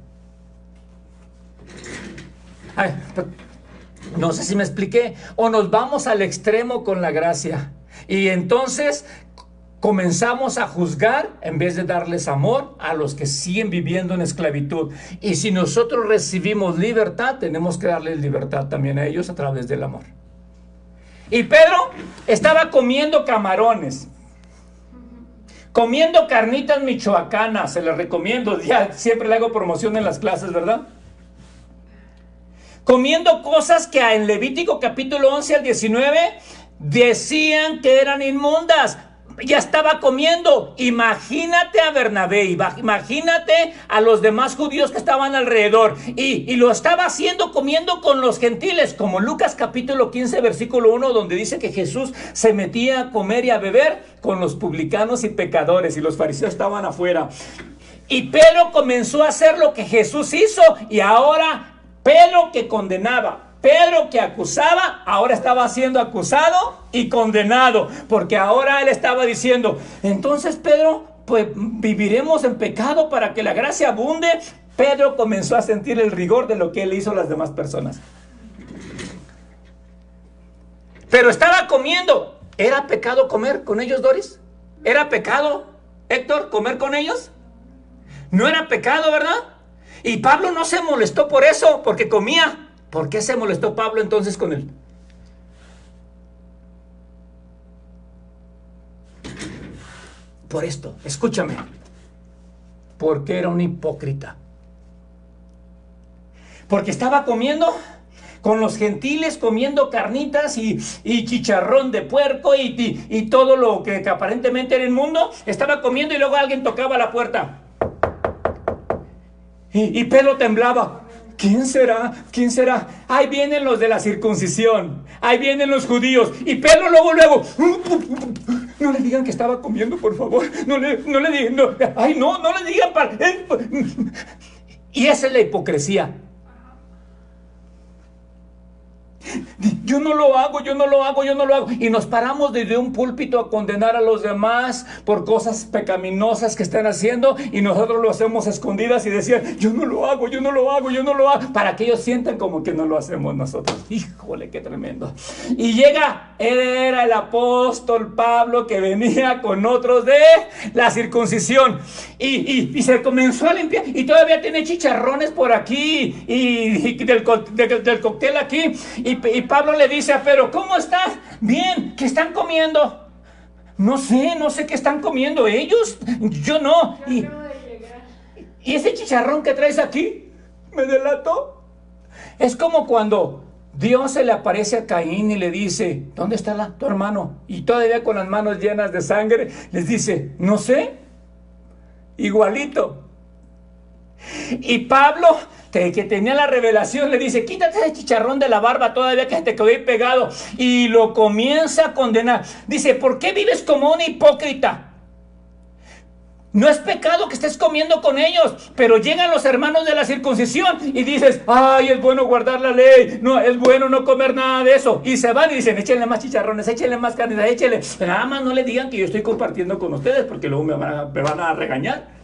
Ay, no sé si me expliqué. O nos vamos al extremo con la gracia. Y entonces comenzamos a juzgar en vez de darles amor a los que siguen viviendo en esclavitud. Y si nosotros recibimos libertad, tenemos que darles libertad también a ellos a través del amor. Y Pedro estaba comiendo camarones, comiendo carnitas michoacanas, se les recomiendo, ya siempre le hago promoción en las clases, ¿verdad? Comiendo cosas que en Levítico capítulo 11 al 19 decían que eran inmundas. Ya estaba comiendo. Imagínate a Bernabé, imagínate a los demás judíos que estaban alrededor, y lo estaba haciendo comiendo con los gentiles, como Lucas capítulo 15 versículo 1, donde dice que Jesús se metía a comer y a beber con los publicanos y pecadores, y los fariseos estaban afuera. Y Pedro comenzó a hacer lo que Jesús hizo, y ahora Pedro, que condenaba, Pedro, que acusaba, ahora estaba siendo acusado y condenado, porque ahora él estaba diciendo, entonces Pedro, pues viviremos en pecado para que la gracia abunde. Pedro comenzó a sentir el rigor de lo que él hizo a las demás personas. Pero estaba comiendo. ¿Era pecado comer con ellos, Doris? ¿Era pecado, Héctor, comer con ellos? No era pecado, ¿verdad? Y Pablo no se molestó por eso, porque comía. ¿Por qué se molestó Pablo entonces con él? Por esto, escúchame. Porque era un hipócrita. Porque estaba comiendo con los gentiles, comiendo carnitas y chicharrón de puerco y todo lo que aparentemente era inmundo. Estaba comiendo y luego alguien tocaba la puerta. Y Pedro temblaba. ¿Quién será? ¿Quién será? Ahí vienen los de la circuncisión. Ahí vienen los judíos. Y Pedro luego. No le digan que estaba comiendo, por favor. No le digan. No. Ay, no le digan. Y esa es la hipocresía. Yo no lo hago. Y nos paramos desde un púlpito a condenar a los demás por cosas pecaminosas que están haciendo, y nosotros lo hacemos a escondidas y decían, yo no lo hago, para que ellos sientan como que no lo hacemos nosotros. Híjole, qué tremendo. Y era el apóstol Pablo, que venía con otros de la circuncisión, y se comenzó a limpiar, y todavía tiene chicharrones por aquí, y del cóctel aquí, y Pablo le dice a Pedro, ¿cómo estás? Bien. ¿Qué están comiendo? No sé qué están comiendo ellos. Yo no. ¿Y ese chicharrón que traes aquí? ¿Me delató? Es como cuando Dios se le aparece a Caín y le dice, ¿dónde está tu hermano? Y todavía con las manos llenas de sangre les dice, no sé. Igualito. Y Pablo, que tenía la revelación, le dice, quítate ese chicharrón de la barba todavía que te quedó ahí pegado, y lo comienza a condenar. Dice, ¿por qué vives como un hipócrita? No es pecado que estés comiendo con ellos, pero llegan los hermanos de la circuncisión y dices, ay, es bueno guardar la ley, no, es bueno no comer nada de eso, y se van y dicen, échenle más chicharrones, échenle más carne, échenle, pero nada más no le digan que yo estoy compartiendo con ustedes, porque luego me van a regañar.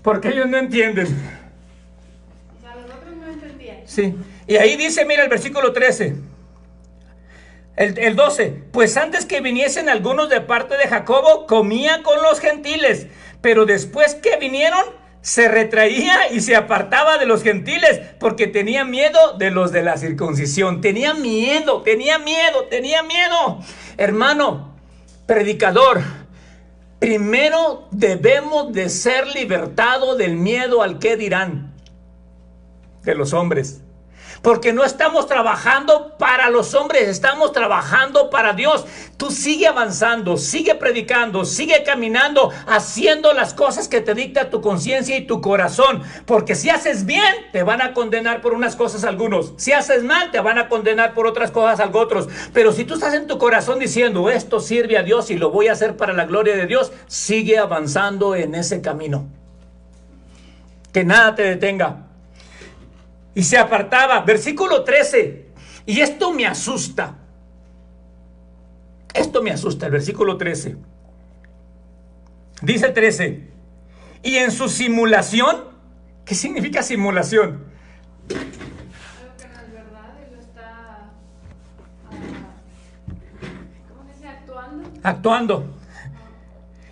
Porque ellos no entienden. O sea, los otros no entendían. Sí. Y ahí dice, mira el versículo 13. El 12. Pues antes que viniesen algunos de parte de Jacobo, comía con los gentiles. Pero después que vinieron, se retraía y se apartaba de los gentiles, porque tenía miedo de los de la circuncisión. Tenía miedo. Hermano, predicador, primero debemos de ser libertados del miedo al qué dirán de los hombres. Porque no estamos trabajando para los hombres, estamos trabajando para Dios. Tú sigue avanzando, sigue predicando, sigue caminando, haciendo las cosas que te dicta tu conciencia y tu corazón. Porque si haces bien, te van a condenar por unas cosas algunos. Si haces mal, te van a condenar por otras cosas otros. Pero si tú estás en tu corazón diciendo, esto sirve a Dios y lo voy a hacer para la gloria de Dios, sigue avanzando en ese camino. Que nada te detenga. Y se apartaba, versículo 13, y esto me asusta. Esto me asusta, el versículo 13. Dice 13, y en su simulación, ¿qué significa simulación? Algo que no es verdad y lo está, ¿cómo dice? Actuando.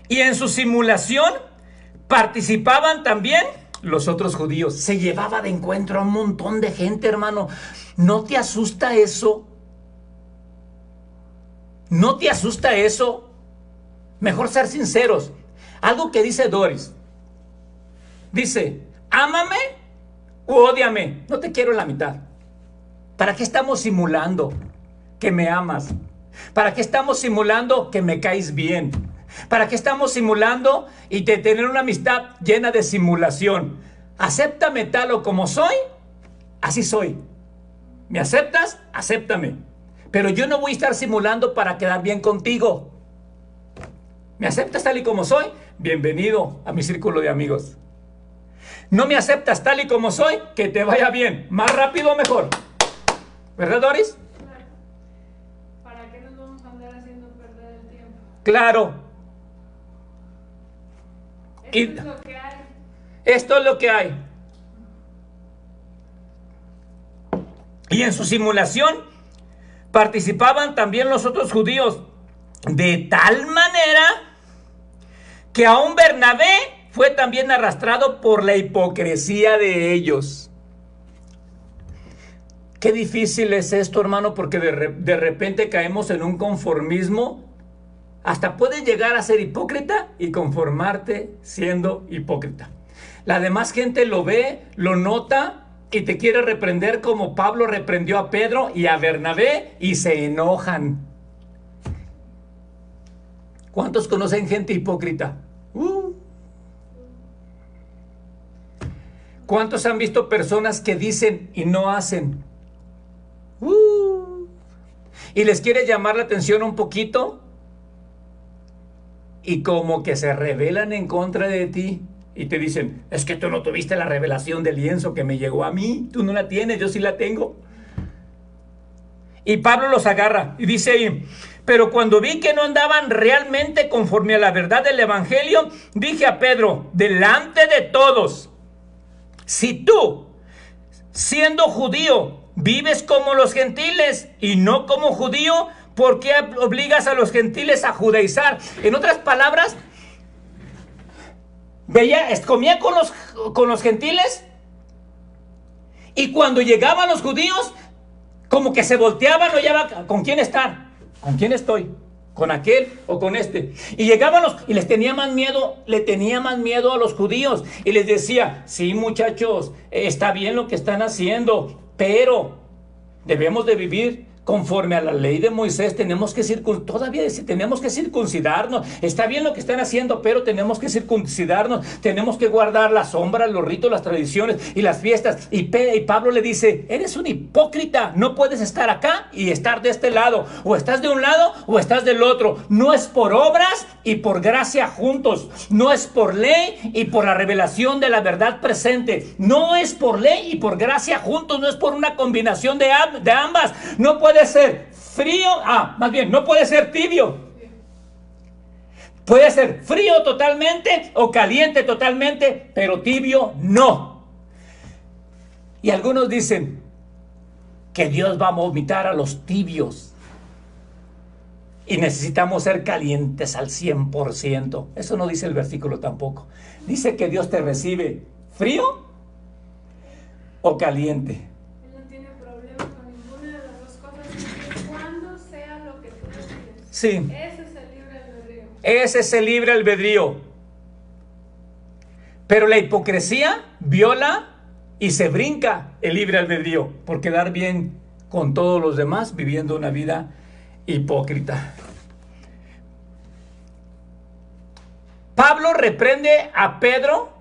Y en su simulación participaban también los otros judíos. Se llevaba de encuentro a un montón de gente, hermano. ¿No te asusta eso? ¿No te asusta eso? Mejor ser sinceros. Algo que dice Doris. Dice, ámame u ódiame. No te quiero en la mitad. ¿Para qué estamos simulando que me amas? ¿Para qué estamos simulando que me caes bien? ¿Para qué estamos simulando y de tener una amistad llena de simulación? Acéptame tal o como soy, así soy. ¿Me aceptas? Acéptame. Pero yo no voy a estar simulando para quedar bien contigo. ¿Me aceptas tal y como soy? Bienvenido a mi círculo de amigos. ¿No me aceptas tal y como soy? Que te vaya bien. Más rápido, mejor. ¿Verdad, Doris? Claro. ¿Para qué nos vamos a andar haciendo perder el tiempo? Claro. Esto es lo que hay. Esto es lo que hay. Y en su simulación participaban también los otros judíos, de tal manera que aún Bernabé fue también arrastrado por la hipocresía de ellos. Qué difícil es esto, hermano, porque de repente caemos en un conformismo. Hasta puedes llegar a ser hipócrita y conformarte siendo hipócrita. La demás gente lo ve, lo nota y te quiere reprender como Pablo reprendió a Pedro y a Bernabé y se enojan. ¿Cuántos conocen gente hipócrita? ¿Cuántos han visto personas que dicen y no hacen? Y les quiere llamar la atención un poquito y como que se rebelan en contra de ti y te dicen, es que tú no tuviste la revelación del lienzo que me llegó a mí, tú no la tienes, yo sí la tengo. Y Pablo los agarra y dice ahí, pero cuando vi que no andaban realmente conforme a la verdad del evangelio, dije a Pedro, delante de todos, si tú, siendo judío, vives como los gentiles y no como judío, ¿por qué obligas a los gentiles a judaizar? En otras palabras, comía con los gentiles y cuando llegaban los judíos, como que se volteaban, no hallaba con quién estar, con quién estoy, con aquel o con este. Y llegaban y le tenía más miedo a los judíos y les decía, sí muchachos, está bien lo que están haciendo, pero debemos de vivir conforme a la ley de Moisés. Tenemos que circuncidarnos. Está bien lo que están haciendo, pero tenemos que circuncidarnos. Tenemos que guardar las sombras, los ritos, las tradiciones y las fiestas. Y Pablo le dice, eres un hipócrita. No puedes estar acá y estar de este lado. O estás de un lado o estás del otro. No es por obras y por gracia juntos. No es por ley y por la revelación de la verdad presente. No es por ley y por gracia juntos. No es por una combinación de ambas. No puede ser frío, no puede ser tibio. Puede ser frío totalmente o caliente totalmente, pero tibio no. Y algunos dicen que Dios va a vomitar a los tibios y necesitamos ser calientes al 100%. Eso no dice el versículo tampoco. Dice que Dios te recibe frío o caliente. Sí. Ese es el libre albedrío. Ese es el libre albedrío. Pero la hipocresía viola y se brinca el libre albedrío por quedar bien con todos los demás, viviendo una vida hipócrita. Pablo reprende a Pedro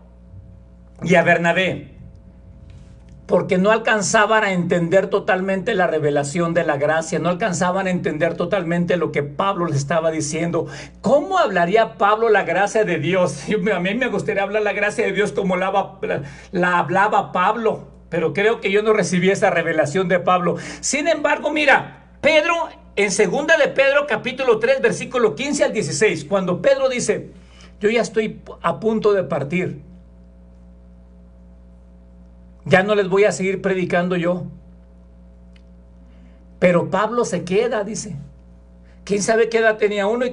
y a Bernabé porque no alcanzaban a entender totalmente la revelación de la gracia, no alcanzaban a entender totalmente lo que Pablo les estaba diciendo. ¿Cómo hablaría Pablo la gracia de Dios? A mí me gustaría hablar la gracia de Dios como la hablaba Pablo, pero creo que yo no recibí esa revelación de Pablo. Sin embargo, mira, Pedro, en 2 de Pedro, capítulo 3, versículo 15 al 16, cuando Pedro dice, yo ya estoy a punto de partir, ya no les voy a seguir predicando yo. Pero Pablo se queda, dice. ¿Quién sabe qué edad tenía uno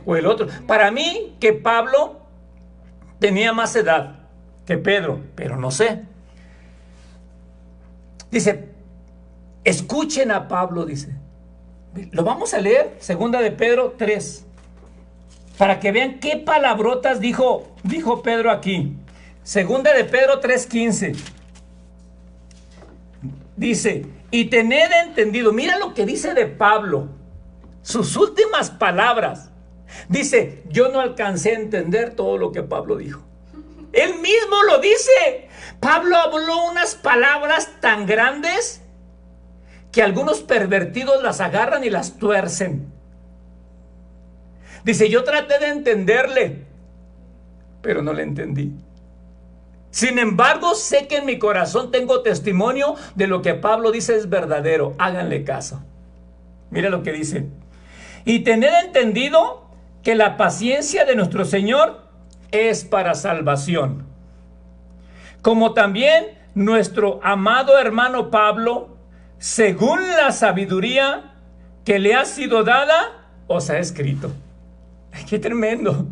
o el otro? Para mí que Pablo tenía más edad que Pedro, pero no sé. Dice, escuchen a Pablo, dice. Lo vamos a leer, 2 de Pedro 3, para que vean qué palabrotas dijo Pedro aquí. 2 de Pedro 3:15. Dice, y tened entendido, mira lo que dice de Pablo, sus últimas palabras. Dice, yo no alcancé a entender todo lo que Pablo dijo. Él mismo lo dice. Pablo habló unas palabras tan grandes que algunos pervertidos las agarran y las tuercen. Dice, yo traté de entenderle, pero no le entendí. Sin embargo, sé que en mi corazón tengo testimonio de lo que Pablo dice es verdadero. Háganle caso. Mira lo que dice. Y tened entendido que la paciencia de nuestro Señor es para salvación. Como también nuestro amado hermano Pablo, según la sabiduría que le ha sido dada, os ha escrito. ¡Qué tremendo!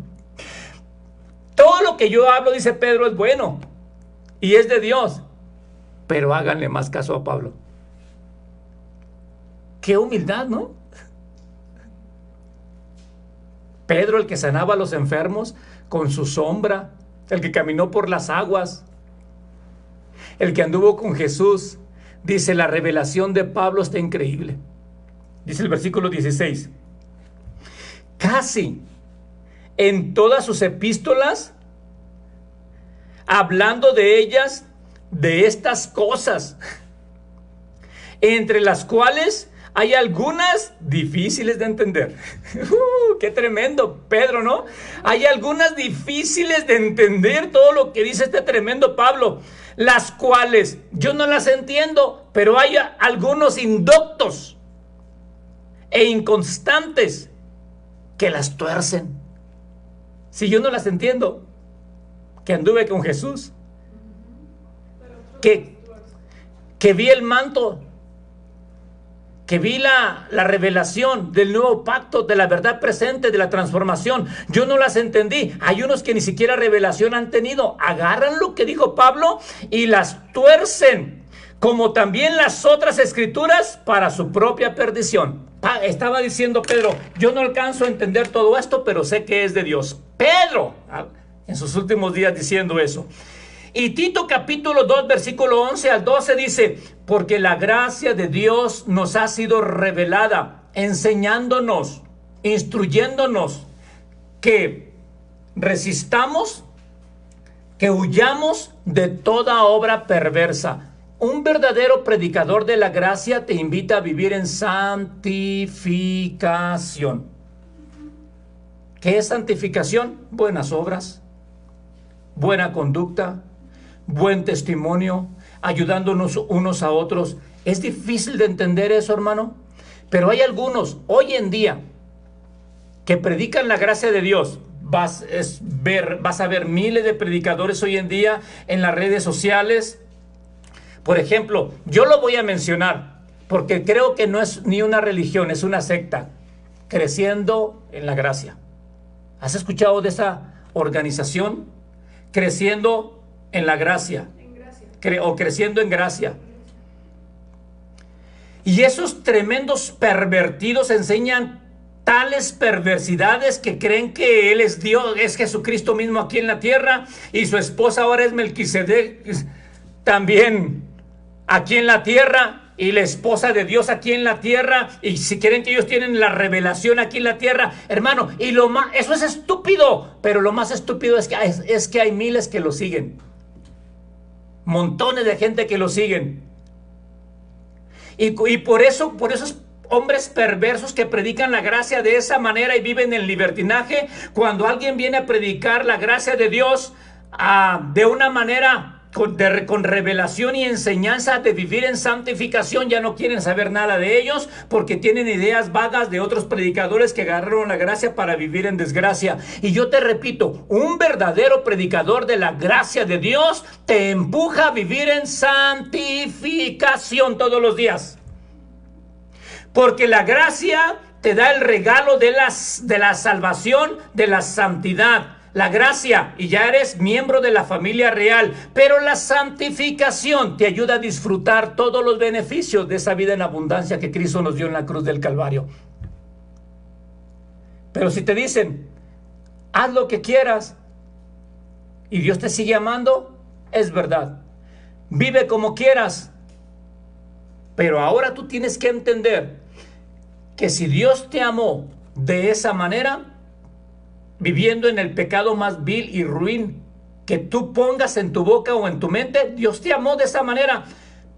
Todo lo que yo hablo, dice Pedro, es bueno y es de Dios, pero háganle más caso a Pablo. ¡Qué humildad!, ¿no? Pedro, el que sanaba a los enfermos con su sombra, el que caminó por las aguas, el que anduvo con Jesús. Dice, la revelación de Pablo está increíble. Dice el versículo 16. Casi en todas sus epístolas, hablando de ellas, de estas cosas, entre las cuales hay algunas difíciles de entender. ¡Qué tremendo, Pedro!, ¿no? Hay algunas difíciles de entender todo lo que dice este tremendo Pablo, las cuales yo no las entiendo, pero hay algunos indoctos e inconstantes que las tuercen. Si yo no las entiendo, que anduve con Jesús, que vi el manto, que vi la revelación del nuevo pacto, de la verdad presente, de la transformación, yo no las entendí. Hay unos que ni siquiera revelación han tenido, agarran lo que dijo Pablo y las tuercen, como también las otras escrituras, para su propia perdición. Estaba diciendo Pedro, yo no alcanzo a entender todo esto, pero sé que es de Dios. Pedro, en sus últimos días, diciendo eso. Y Tito capítulo 2, versículo 11 al 12 dice, porque la gracia de Dios nos ha sido revelada, enseñándonos, instruyéndonos, que resistamos, que huyamos de toda obra perversa. Un verdadero predicador de la gracia te invita a vivir en santificación. ¿Qué es santificación? Buenas obras, buena conducta, buen testimonio, ayudándonos unos a otros. Es difícil de entender eso, hermano, pero hay algunos hoy en día que predican la gracia de Dios. Vas a ver miles de predicadores hoy en día en las redes sociales. Por ejemplo, yo lo voy a mencionar porque creo que no es ni una religión, es una secta. Creciendo en la gracia. ¿Has escuchado de esa organización? Creciendo en la gracia. O creciendo en gracia. Y esos tremendos pervertidos enseñan tales perversidades que creen que Él es Dios, es Jesucristo mismo aquí en la tierra, y su esposa ahora es Melquisedec. también aquí en la tierra, y la esposa de Dios aquí en la tierra, y si quieren que ellos tienen la revelación aquí en la tierra, hermano, y lo más, eso es estúpido, pero lo más estúpido es que hay miles que lo siguen, montones de gente que lo siguen, y por eso hombres perversos que predican la gracia de esa manera y viven en libertinaje, cuando alguien viene a predicar la gracia de Dios de una manera con revelación y enseñanza de vivir en santificación, ya no quieren saber nada de ellos porque tienen ideas vagas de otros predicadores que agarraron la gracia para vivir en desgracia. Y yo te repito, un verdadero predicador de la gracia de Dios te empuja a vivir en santificación todos los días, porque la gracia te da el regalo de la salvación, de la santidad. La gracia, y ya eres miembro de la familia real, pero la santificación te ayuda a disfrutar todos los beneficios de esa vida en abundancia que Cristo nos dio en la cruz del Calvario. Pero si te dicen, haz lo que quieras, y Dios te sigue amando, es verdad. Vive como quieras, pero ahora tú tienes que entender que si Dios te amó de esa manera, viviendo en el pecado más vil y ruin que tú pongas en tu boca o en tu mente, Dios te amó de esa manera,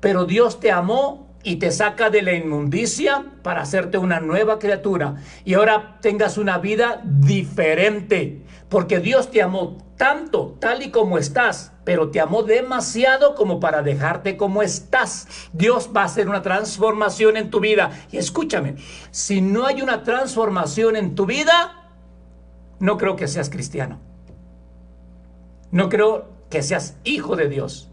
pero Dios te amó y te saca de la inmundicia para hacerte una nueva criatura y ahora tengas una vida diferente, porque Dios te amó tanto, tal y como estás, pero te amó demasiado como para dejarte como estás. Dios va a hacer una transformación en tu vida. Y escúchame, si no hay una transformación en tu vida, no creo que seas cristiano. No creo que seas hijo de Dios.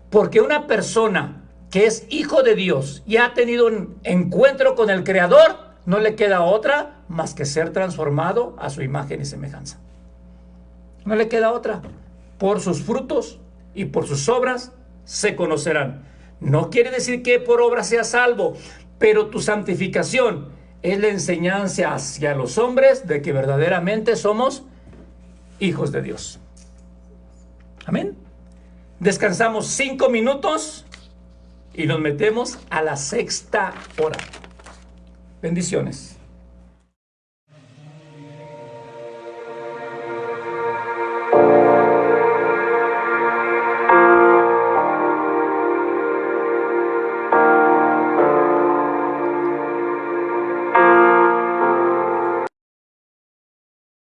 Porque una persona que es hijo de Dios y ha tenido un encuentro con el Creador, no le queda otra más que ser transformado a su imagen y semejanza. No le queda otra. Por sus frutos y por sus obras se conocerán. No quiere decir que por obras seas salvo, pero tu santificación es la enseñanza hacia los hombres de que verdaderamente somos hijos de Dios. Amén. Descansamos 5 minutos y nos metemos a la 6ª hora. Bendiciones.